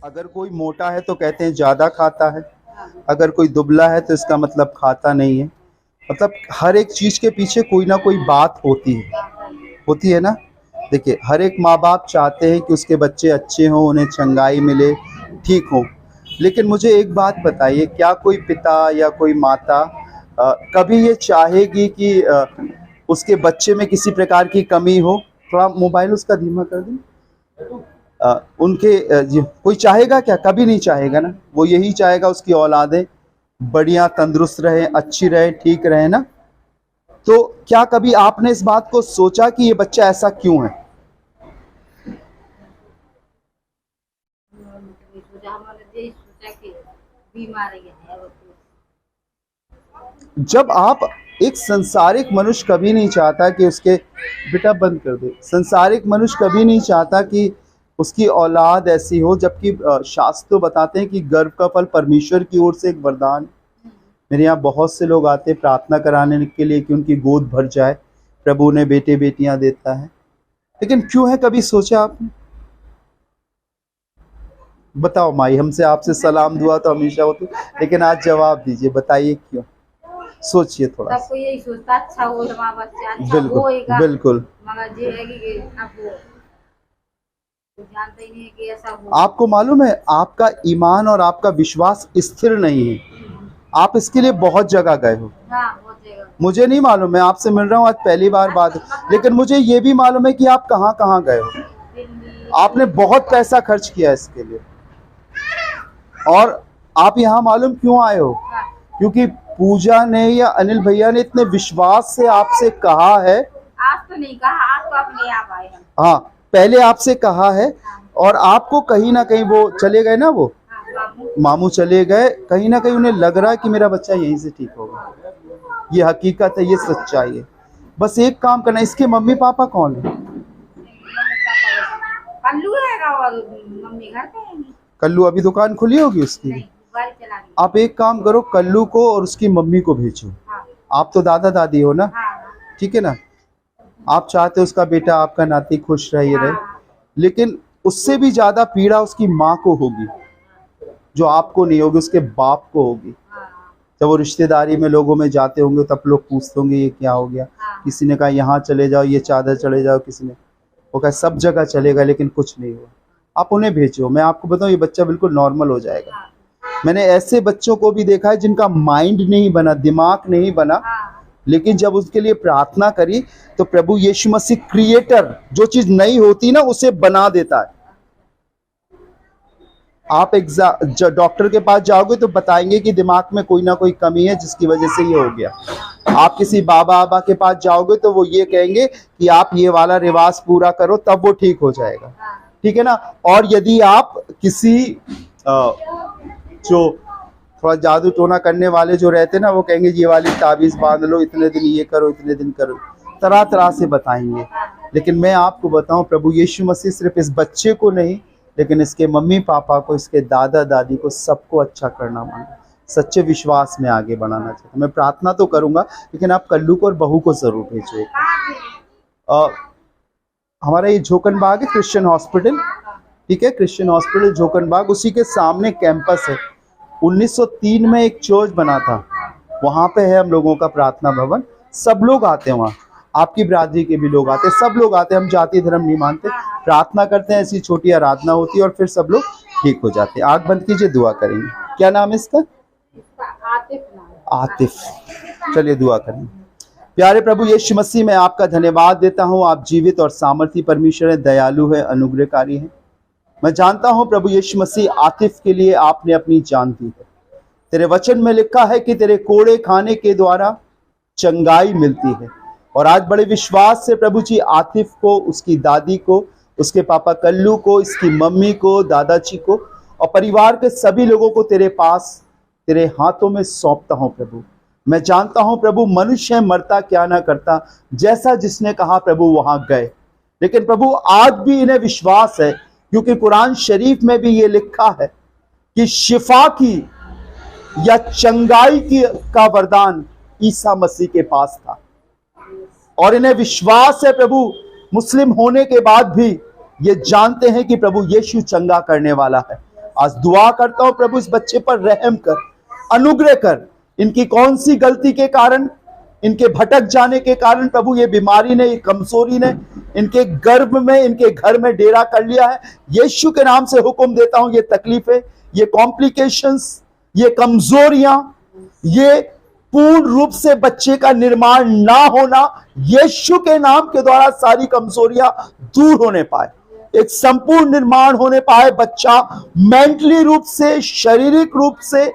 अगर कोई मोटा है तो कहते हैं ज़्यादा खाता है, अगर कोई दुबला है तो इसका मतलब खाता नहीं है। मतलब हर एक चीज़ के पीछे कोई ना कोई बात होती है ना। देखिए, हर एक माँ बाप चाहते हैं कि उसके बच्चे अच्छे हों, उन्हें चंगाई मिले, ठीक हों। लेकिन मुझे एक बात बताइए, क्या कोई पिता या कोई माता कभी ये चाहेगी कि उसके बच्चे में किसी प्रकार की कमी हो? थोड़ा मोबाइल उसका धीमा कर दें। कोई चाहेगा क्या? कभी नहीं चाहेगा ना। वो यही चाहेगा उसकी औलादें बढ़िया तंदुरुस्त रहे, अच्छी रहे, ठीक रहे ना। तो क्या कभी आपने इस बात को सोचा कि ये बच्चा ऐसा क्यों है? जब आप एक संसारिक मनुष्य कभी नहीं चाहता कि उसके बेटा बंद कर दे, संसारिक मनुष्य कभी नहीं चाहता कि उसकी औलाद ऐसी हो, जबकि शास्त्र तो बताते हैं कि गर्भ का फल परमेश्वर की ओर से एक वरदान। मेरे यहाँ बहुत से लोग आते हैं प्रार्थना कराने के लिए कि उनकी गोद भर जाए, प्रभु उन्हें बेटे बेटियां देता है। लेकिन क्यों है, कभी सोचा आपने? बताओ माई, हमसे आपसे सलाम दुआ तो हमेशा होती, लेकिन आज जवाब दीजिए, बताइए क्यों? सोचिए थोड़ा सा। यही सोचता अच्छा हो हमारा बच्चा, अच्छा बिल्कुल होएगा, बिल्कुल। मगर ये है कि अब वो जानते ही नहीं है कि ऐसा हो। आपको मालूम है, आपका ईमान और आपका विश्वास स्थिर नहीं है। आप इसके लिए बहुत जगह गए हो। हाँ, बहुत जगह। मुझे नहीं मालूम, मैं आपसे मिल रहा हूँ आज पहली बार बात, लेकिन मुझे ये भी मालूम है कि आप कहाँ कहाँ गए हो। आपने बहुत पैसा खर्च किया इसके लिए। और आप यहाँ मालूम क्यों आए हो? क्योंकि पूजा ने या अनिल भैया ने इतने विश्वास से आपसे कहा है। आज तो नहीं कहा, आज तो अपने आप आए हैं। हाँ, पहले आपसे कहा है, और आपको कहीं ना कहीं वो चले गए ना, वो मामू चले गए, कहीं ना कहीं उन्हें लग रहा है कि मेरा बच्चा यहीं से ठीक होगा। ये हकीकत है, ये सच्चाई है। बस एक काम करना। इसके मम्मी पापा कौन है? कल्लू रहेगा और मम्मी घर पे है। कल्लू अभी दुकान खुली होगी उसकी? गाड़ी चला रही। आप एक काम करो, कल्लू को और उसकी मम्मी को भेजो। हाँ। आप तो दादा दादी हो ना। हाँ। ठीक है ना। आप चाहते हो उसका बेटा, आपका नाती खुश रहे रहे। लेकिन उससे भी ज्यादा पीड़ा उसकी माँ को होगी, जो आपको नहीं होगी, उसके बाप को होगी। जब वो रिश्तेदारी में लोगों में जाते होंगे तब लोग पूछते होंगे ये क्या हो गया। किसी ने कहा यहाँ चले जाओ, ये चादर चले जाओ, किसी ने वो कहा सब जगह चलेगा, लेकिन कुछ नहीं हुआ। आप उन्हें भेजो। मैं आपको बताऊं, ये बच्चा बिल्कुल नॉर्मल हो जाएगा। मैंने ऐसे बच्चों को भी देखा है जिनका माइंड नहीं बना, दिमाग नहीं बना, लेकिन जब उसके लिए प्रार्थना करी तो प्रभु यीशु मसीह क्रिएटर, जो चीज नहीं होती ना उसे बना देता है। आप डॉक्टर के पास जाओगे तो बताएंगे कि दिमाग में कोई ना कोई कमी है जिसकी वजह से ये हो गया। आप किसी बाबा के पास जाओगे तो वो ये कहेंगे कि आप ये वाला रिवाज पूरा करो, तब वो ठीक हो जाएगा। ठीक है ना। और यदि आप किसी जो थोड़ा जादू टोना करने वाले जो रहते ना, वो कहेंगे ये वाली ताबीज बांध लो, इतने दिन ये करो, इतने दिन करो, तरह तरह से बताएंगे। लेकिन मैं आपको बताऊं, प्रभु यीशु मसीह सिर्फ इस बच्चे को नहीं, लेकिन इसके मम्मी पापा को, इसके दादा दादी को, सबको अच्छा करना मांगा, सच्चे विश्वास में आगे बढ़ाना चाहता। मैं प्रार्थना तो करूंगा, लेकिन आप कल्लू को और बहू को जरूर भेजो। हमारा ये झोकन बाग है, क्रिश्चियन हॉस्पिटल। ठीक है, क्रिश्चियन हॉस्पिटल झोकन बाग, उसी के सामने कैंपस है। 1903 में एक चर्च बना था, वहाँ पे है हम लोगों का प्रार्थना भवन। सब लोग आते हैं वहाँ, आपकी बिरादरी के भी लोग आते हैं, सब लोग आते हैं। हम जाति धर्म नहीं मानते, प्रार्थना करते हैं, ऐसी छोटी आराधना होती है और फिर सब लोग ठीक हो जाते हैं। आंख बंद कीजिए, दुआ करेंगे। क्या नाम है इसका? आतिफ। चलिए दुआ करें। प्यारे प्रभु यीशु मसीह, मैं आपका धन्यवाद देता हूँ। आप जीवित और सामर्थी परमेश्वर है, दयालु है, अनुग्रहकारी है। मैं जानता हूँ प्रभु यीशु मसीह, आतिफ के लिए आपने अपनी जान दी है। तेरे वचन में लिखा है कि तेरे कोड़े खाने के द्वारा चंगाई मिलती है। और आज बड़े विश्वास से प्रभु जी आतिफ को, उसकी दादी को, उसके पापा कल्लू को, इसकी मम्मी को, दादाजी को और परिवार के सभी लोगों को तेरे पास, तेरे हाथों में सौंपता हूँ प्रभु। मैं जानता हूँ प्रभु, मनुष्य मरता क्या ना करता, जैसा जिसने कहा प्रभु वहां गए। लेकिन प्रभु आज भी इन्हें विश्वास है, क्योंकि कुरान शरीफ में भी ये लिखा है कि शिफा की या चंगाई की का वरदान ईसा मसीह के पास था। और इन्हें विश्वास है प्रभु, मुस्लिम होने के बाद भी ये जानते हैं कि प्रभु यीशु चंगा करने वाला है। आज दुआ करता हूं प्रभु इस बच्चे पर रहम कर, अनुग्रह कर। इनकी कौन सी गलती के कारण, इनके भटक जाने के कारण प्रभु ये बीमारी ने, ये कमजोरी ने इनके गर्भ में, इनके घर में डेरा कर लिया है। यीशु के नाम से हुक्म देता हूं, ये तकलीफें, ये कॉम्प्लिकेशंस, ये कमजोरियां, ये पूर्ण रूप से बच्चे का निर्माण ना होना, यीशु के नाम के द्वारा सारी कमजोरियां दूर होने पाए, एक संपूर्ण निर्माण होने पाए। बच्चा मेंटली रूप से, शारीरिक रूप से,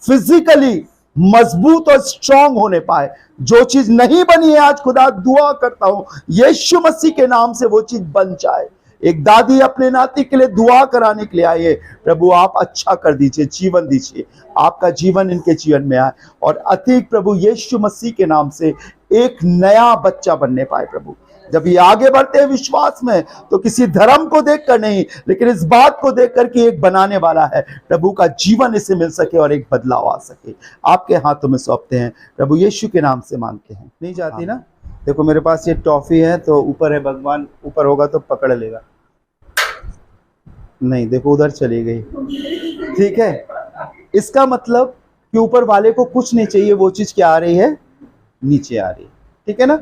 फिजिकली मजबूत और स्ट्रांग होने पाए। जो चीज नहीं बनी है आज खुदा दुआ करता हूं यीशु मसीह के नाम से वो चीज बन जाए। एक दादी अपने नाती के लिए दुआ कराने के लिए आई है, प्रभु आप अच्छा कर दीजिए, जीवन दीजिए, आपका जीवन इनके जीवन में आए और अतिक प्रभु यीशु मसीह के नाम से एक नया बच्चा बनने पाए। प्रभु जब ये आगे बढ़ते हैं विश्वास में तो किसी धर्म को देखकर नहीं, लेकिन इस बात को देखकर कि एक बनाने वाला है, प्रभु का जीवन इसे मिल सके और एक बदलाव आ सके। आपके हाथों में सौंपते हैं, प्रभु यीशु के नाम से मांगते हैं। नहीं जाती ना, देखो मेरे पास ये टॉफी है तो ऊपर है, भगवान ऊपर होगा तो पकड़ लेगा। नहीं देखो उधर चली गई, ठीक है। इसका मतलब कि ऊपर वाले को कुछ नहीं चाहिए, वो चीज क्या आ रही है, नीचे आ रही है, ठीक है ना।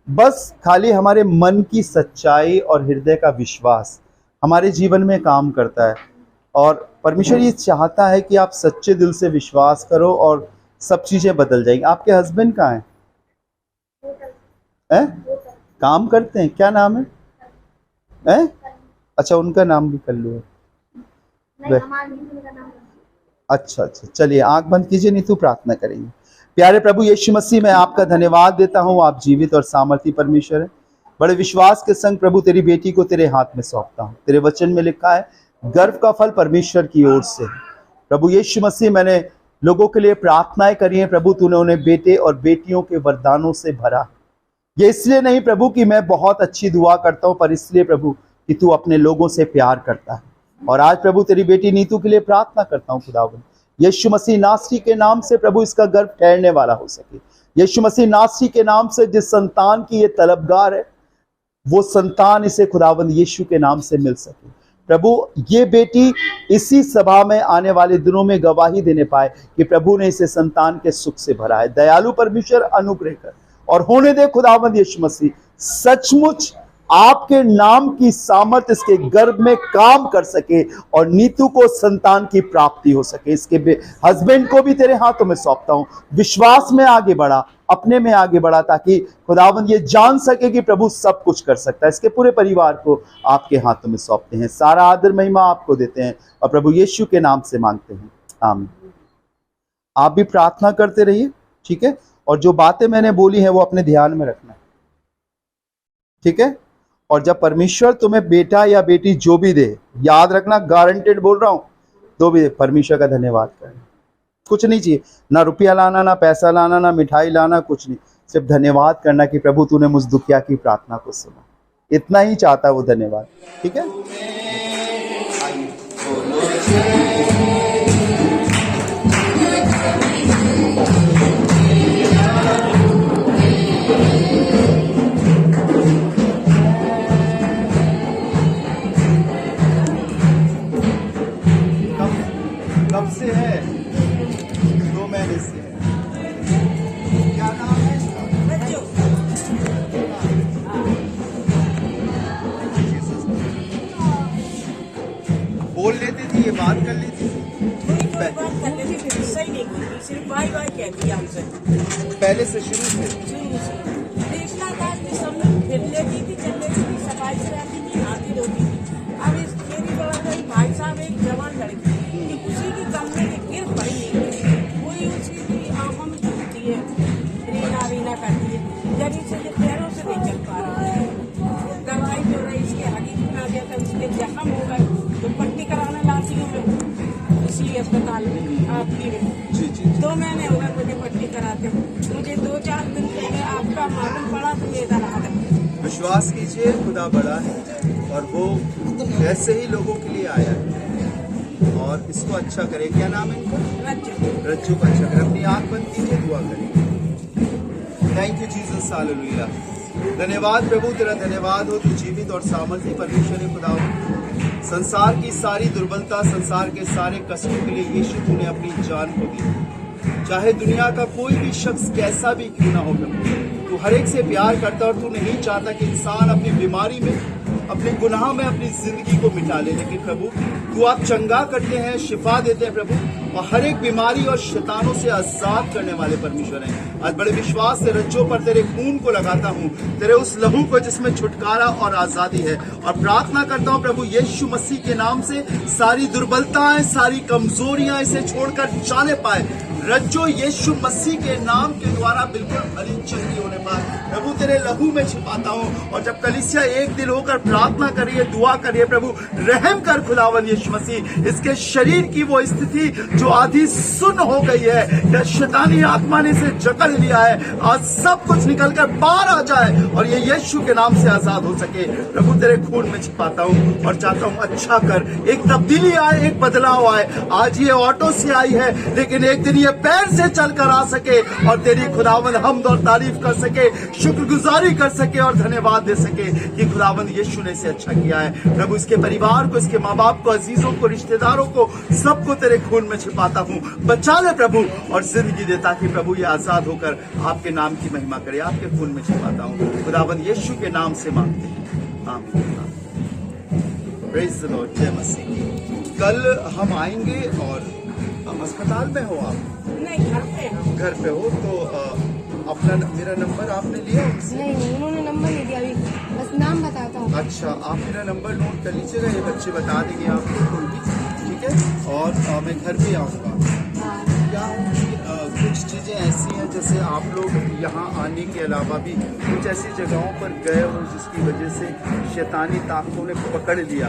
बस खाली हमारे मन की सच्चाई और हृदय का विश्वास हमारे जीवन में काम करता है और परमेश्वर ये चाहता है कि आप सच्चे दिल से विश्वास करो और सब चीजें बदल जाएंगी। आपके हस्बैंड कहाँ हैं? काम करते हैं, क्या नाम है? अच्छा उनका नाम भी कर लो। अच्छा, चलिए आंख बंद कीजिए, नहीं तो प्रार्थना करेंगे। प्यारे प्रभु यीशु मसीह, मैं आपका धन्यवाद देता हूँ, आप जीवित और सामर्थी परमेश्वर है। बड़े विश्वास के संग प्रभु तेरी बेटी को तेरे हाथ में सौंपता हूँ। तेरे वचन में लिखा है गर्व का फल परमेश्वर की ओर से। प्रभु यीशु मसीह, मैंने लोगों के लिए प्रार्थनाएं करी हैं प्रभु, तूने उन्हें बेटे और बेटियों के वरदानों से भरा। ये इसलिए नहीं प्रभु कि मैं बहुत अच्छी दुआ करता हूँ, पर इसलिए प्रभु कि तू अपने लोगों से प्यार करता है। और आज प्रभु तेरी बेटी नीतू के लिए प्रार्थना करता हूँ खुदावंद, यीशु मसीह नासरी के नाम से प्रभु इसका गर्भ ठहरने वाला हो सके। यीशु मसीह नासरी के नाम से जिस संतान की ये तलबगार है, वो संतान इसे खुदावंद यीशु के नाम से मिल सके। प्रभु ये बेटी इसी सभा में आने वाले दिनों में गवाही देने पाए कि प्रभु ने इसे संतान के सुख से भरा है। दयालु परमेश्वर अनुग्रह कर और होने दे खुदावंद यीशु मसीह, सचमुच आपके नाम की सामर्थ इसके गर्भ में काम कर सके और नीतू को संतान की प्राप्ति हो सके। इसके हस्बैंड को भी तेरे हाथों में सौंपता हूं, विश्वास में आगे बढ़ा, अपने में आगे बढ़ा, ताकि खुदावंद ये जान सके कि प्रभु सब कुछ कर सकता है। इसके पूरे परिवार को आपके हाथों में सौंपते हैं, सारा आदर महिमा आपको देते हैं और प्रभु यीशु के नाम से मांगते हैं, आमीन। आप भी प्रार्थना करते रहिए, ठीक है। और जो बातें मैंने बोली हैं वो अपने ध्यान में रखना, ठीक है। और जब परमेश्वर तुम्हें बेटा या बेटी जो भी दे, याद रखना, गारंटेड बोल रहा हूं, तो भी परमेश्वर का धन्यवाद करना। कुछ नहीं चाहिए, ना रुपया लाना, ना पैसा लाना, ना मिठाई लाना, कुछ नहीं, सिर्फ धन्यवाद करना कि प्रभु तूने मुझ दुखिया की प्रार्थना को सुना। इतना ही चाहता वो धन्यवाद, ठीक है। कब से है? 2 महीने से है। क्या नाम है इसका? बोल लेती थी, ये बात कर लेती थी, सही नहीं बोलती, सिर्फ बाय बाय कहती है हमसे। पहले से शुरू से देखना था कि सब लोग फिर लेती थी, चल लेती थी, सफाई से रहती थी, नहाती धोती थी। अब इस मेरी बड़ा भाई साहब एक जवान लड़की कि उसी की कमरे में गिर पड़ी है, वही उसी की आंखों में चुभती है, रीना रीना करती है, जब इसे ये पैरों से नहीं चल पा रहा है। दवाई जो रही इसके आगे बना दिया था, उसके जख्म हो गए, तो पट्टी कराने लाती हूँ मैं इसी अस्पताल में आपकी में। 2 महीने हो गए मुझे पट्टी कराते, मुझे 2-4 दिन पहले आपका मालूम पड़ा तो मेरा राहत। विश्वास कीजिए, खुदा बड़ा है और वो ऐसे ही लोगों के लिए आया है और इसको अच्छा करे। क्या नाम है इनका? रज्जू को अच्छा करे। अपनी आंख बंद कीजिए, दुआ करें। Thank you Jesus, hallelujah. धन्यवाद प्रभु, तेरा धन्यवाद हो, तू जीवित और सामर्थी परमेश्वर है खुदा। संसार की सारी दुर्बलता, संसार के सारे कष्टों के लिए यीशु तूने अपनी जान को दी। चाहे दुनिया का कोई भी शख्स कैसा भी क्यों ना हो प्रभु, तू हर एक से प्यार करता और तू नहीं चाहता कि इंसान अपनी बीमारी में, अपने गुनाह में अपनी जिंदगी को मिटा ले। लेकिन प्रभु तू आप चंगा करते हैं, शिफा देते हैं प्रभु, और हर एक बीमारी और शैतानों से आजाद करने वाले परमेश्वर हैं। आज बड़े विश्वास से रज्जों पर तेरे खून को लगाता हूँ, तेरे उस लहू को जिसमें छुटकारा और आजादी है, और प्रार्थना करता हूँ प्रभु यीशु मसीह के नाम से सारी दुर्बलताएं, सारी कमजोरियां इसे छोड़कर जाने पाए। रज्जो यीशु मसीह के नाम के द्वारा बिल्कुल भली चंगी होने पाए प्रभु, तेरे लहू में छिपाता हूँ। और जब कलीसिया एक दिल होकर प्रार्थना करिए, दुआ करिए प्रभु, रहम कर खुदावन यीशु मसीह, इसके शरीर की वो स्थिति जो आधी सुन्न हो गई है या शैतानी आत्मा ने इसे जकड़ लिया है, आज सब कुछ निकलकर बाहर आ जाए और ये यीशु के नाम से आजाद हो सके। प्रभु तेरे खून में छिपाता हूँ और चाहता हूँ अच्छा कर, एक तब्दीली आए, एक बदलाव आए। आज ये ऑटो से आई है, लेकिन एक दिन ये पैर से चलकर आ सके और तेरी खुदावन हमद और तारीफ कर सके, शुक्रगुजारी कर सके और धन्यवाद दे सके कि खुदावन यीशु ने इसे अच्छा किया है। प्रभु इसके परिवार को, इसके माँ बाप को, अजीजों को, रिश्तेदारों को, सबको तेरे खून में छिपाता हूँ। बचा ले प्रभु और जिंदगी दे, ताकि प्रभु ये आजाद होकर आपके नाम की महिमा करे। आपके खून में छिपाता हूँ खुदावन यीशु के नाम से मांगते हैं, आमीन। प्रेज़ द लॉर्ड, जय मसीह। कल हम आएंगे और अस्पताल में हो आप? नहीं, घर पे हो तो अपना मेरा नंबर आपने लिया उनसे? नहीं, उन्होंने नंबर नहीं दिया अभी, बस नाम बताता हूँ। अच्छा, आप मेरा नंबर नोट कर लीजिएगा, ये बच्चे बता देंगे आपको कोई भी, ठीक है? और मैं घर पे आऊँगा। क्या है कि कुछ चीज़ें ऐसी हैं जैसे आप लोग यहाँ आने के अलावा भी कुछ ऐसी जगहों पर गए हो जिसकी वजह से शैतानी ताकतों ने पकड़ लिया।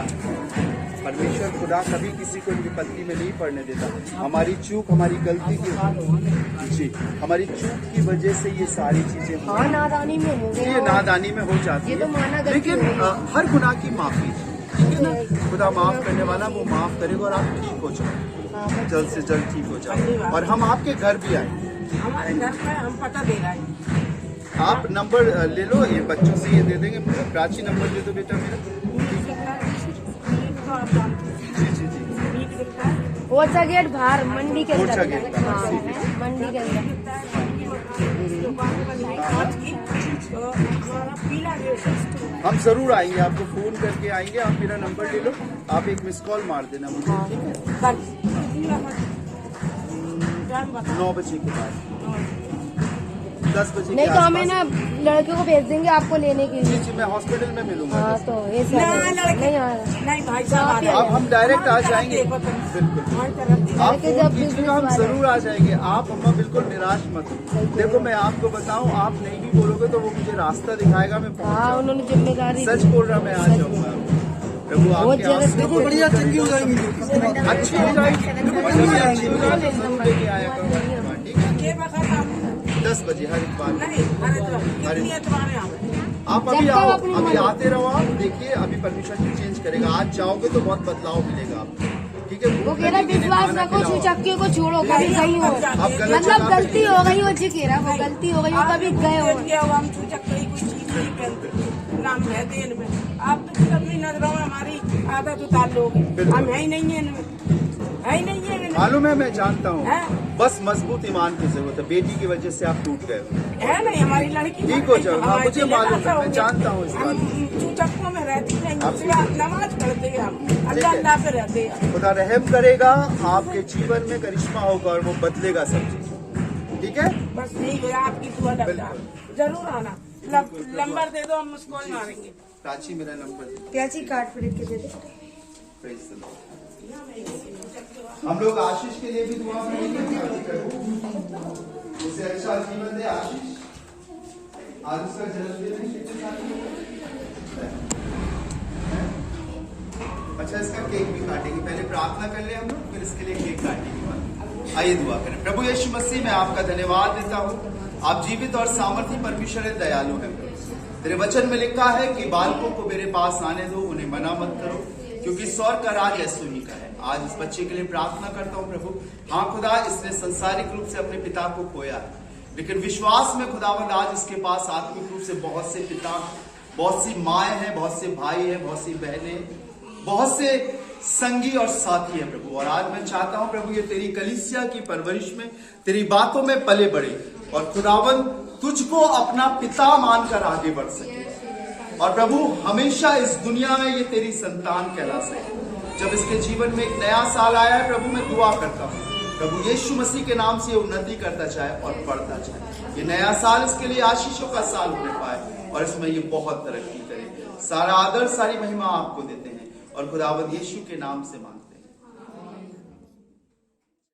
परमेश्वर खुदा कभी किसी को विपत्ति में नहीं पड़ने देता। हमारी चूक, हमारी गलती की जी, हमारी चूक की वजह से ये सारी चीजें नादानी में हो गई, ये नादानी में हो जाती ये तो माना है। गलती लेकिन हर गुनाह की माफी, ठीक है ना? खुदा माफ करने वाला, वो माफ करेगा और आप ठीक हो जाओ, जल्द से जल्द ठीक हो जाओ। और हम आपके घर भी आए, हमारे घर पे हम पता दे रहे हैं। आप नंबर ले लो, ये बच्चों से ये दे देंगे। प्राची नंबर दे दो बेटा मेरा। जी, ओरछा गेट बाहर मंडी के अंदर। ओरछा गेट बाहर, हाँ, मंडी के अंदर। हम जरूर आएंगे, आपको फोन करके आएंगे। आप मेरा नंबर ले लो, आप एक मिस कॉल मार देना मुझे, ठीक है? 9 बजे के बाद, 10 बजे नहीं के तो हमें आसपास। ना लड़के को भेज देंगे आपको लेने के लिए। जी, मैं हॉस्पिटल में मिलूंगा। हाँ, तो ऐसा नहीं नहीं भाई साहब, अब हम डायरेक्ट आ जाएंगे, बिल्कुल। आप फोन कीजिएगा, हम जरूर आ जाएंगे। आप अम्मा बिल्कुल निराश मत हो। देखो मैं आपको बताऊं, आप नहीं भी बोलोगे तो वो मुझे रास्ता दिखाएगा, मैं पहुंच हाँ, उन्होंने जिम्मेदारी सच बोल रहा, मैं आ जाऊंगा। प्रभु आपके आंसू को बढ़िया चंगी हो जाएंगी, अच्छी हो जाएगी, अच्छी हो जाएगी, जरूर लेके आया करूँगा, ठीक है? 10 बजे हर एक बार। आप अभी आओ, अभी आते रहो। आप देखिए, अभी परमिशन भी चेंज करेगा। आज जाओगे तो बहुत बदलाव मिलेगा आपको, ठीक है? वो कह रहा विश्वास रखो, चुचक्के को छोड़ो, कभी गई हो, मतलब गलती हो गई हो, जी कह रहा वो गलती हो गई हो, कभी गए हो। हम चुचक्के कुछ चीज नहीं पहनते, नाम है देन में। आप तो अपनी नजरों में हमारी आदत उतार लोगे, हम है ही नहीं है इनमें, है ही नहीं है इनमें। मालूम है, मैं जानता हूँ, बस मजबूत ईमान की जरूरत है। बेटी की वजह से आप टूट गए हो, है नहीं हमारी लड़की ठीक हो जाओ। हाँ, मुझे मालूम है, मैं जानता हूँ इस बात को। चुचक्कों में रहती नहीं, नमाज पढ़ते हैं हम, अल्लाह अल्लाह पे रहते हैं। खुदा रहम करेगा, आपके जीवन में करिश्मा होगा और वो बदलेगा सब चीज, ठीक है? बस नहीं है, आपकी दुआ लगता है, जरूर आना। नंबर दे दो, हम उसको मारेंगे। प्राची मेरा नंबर दे दो। क्या चीज काट पलट के दे दे। Praise the Lord। हम लोग आशीष के लिए भी दुआ करेंगे, उसे अच्छा जीवन दे आशीष। आज उसका जन्मदिन है, अच्छा इसका केक भी काटेंगे। पहले प्रार्थना कर ले हम लोग, फिर इसके लिए केक काटेंगे। आइए दुआ करें। प्रभु यीशु मसीह, मैं आपका धन्यवाद देता हूँ। आप जीवित और सामर्थी परमेश्वर है, दयालु है। तेरे वचन में लिखा है कि बालकों को मेरे पास आने दो, उन्हें मना मत करो, क्योंकि स्वर्ग का राज यीशु ही का है। आज इस बच्चे के लिए प्रार्थना करता हूँ प्रभु। हाँ खुदा, इसने संसारिक रूप से अपने पिता को खोया है, लेकिन विश्वास में खुदावंद आज इसके पास आत्मिक रूप से बहुत से पिता, बहुत सी माएँ हैं, बहुत से भाई हैं, बहुत सी बहनें, बहुत से संगी और साथी है प्रभु, और आज मैं चाहता हूं प्रभु ये तेरी कलीसिया की परवरिश में, तेरी बातों में पले बढ़े और खुदावन तुझको अपना पिता मानकर आगे बढ़ सके। और प्रभु हमेशा इस दुनिया में ये तेरी संतान कहला सके। जब इसके जीवन में एक नया साल आया है प्रभु, मैं दुआ करता हूँ प्रभु यीशु मसीह के नाम से ये उन्नति करता जाए और बढ़ता जाए। ये नया साल इसके लिए आशीषों का साल होने पाए और इसमें ये बहुत तरक्की करे। सारा आदर सारी महिमा आपको देते हैं और खुदावंद यीशु के नाम से मांगते हैं।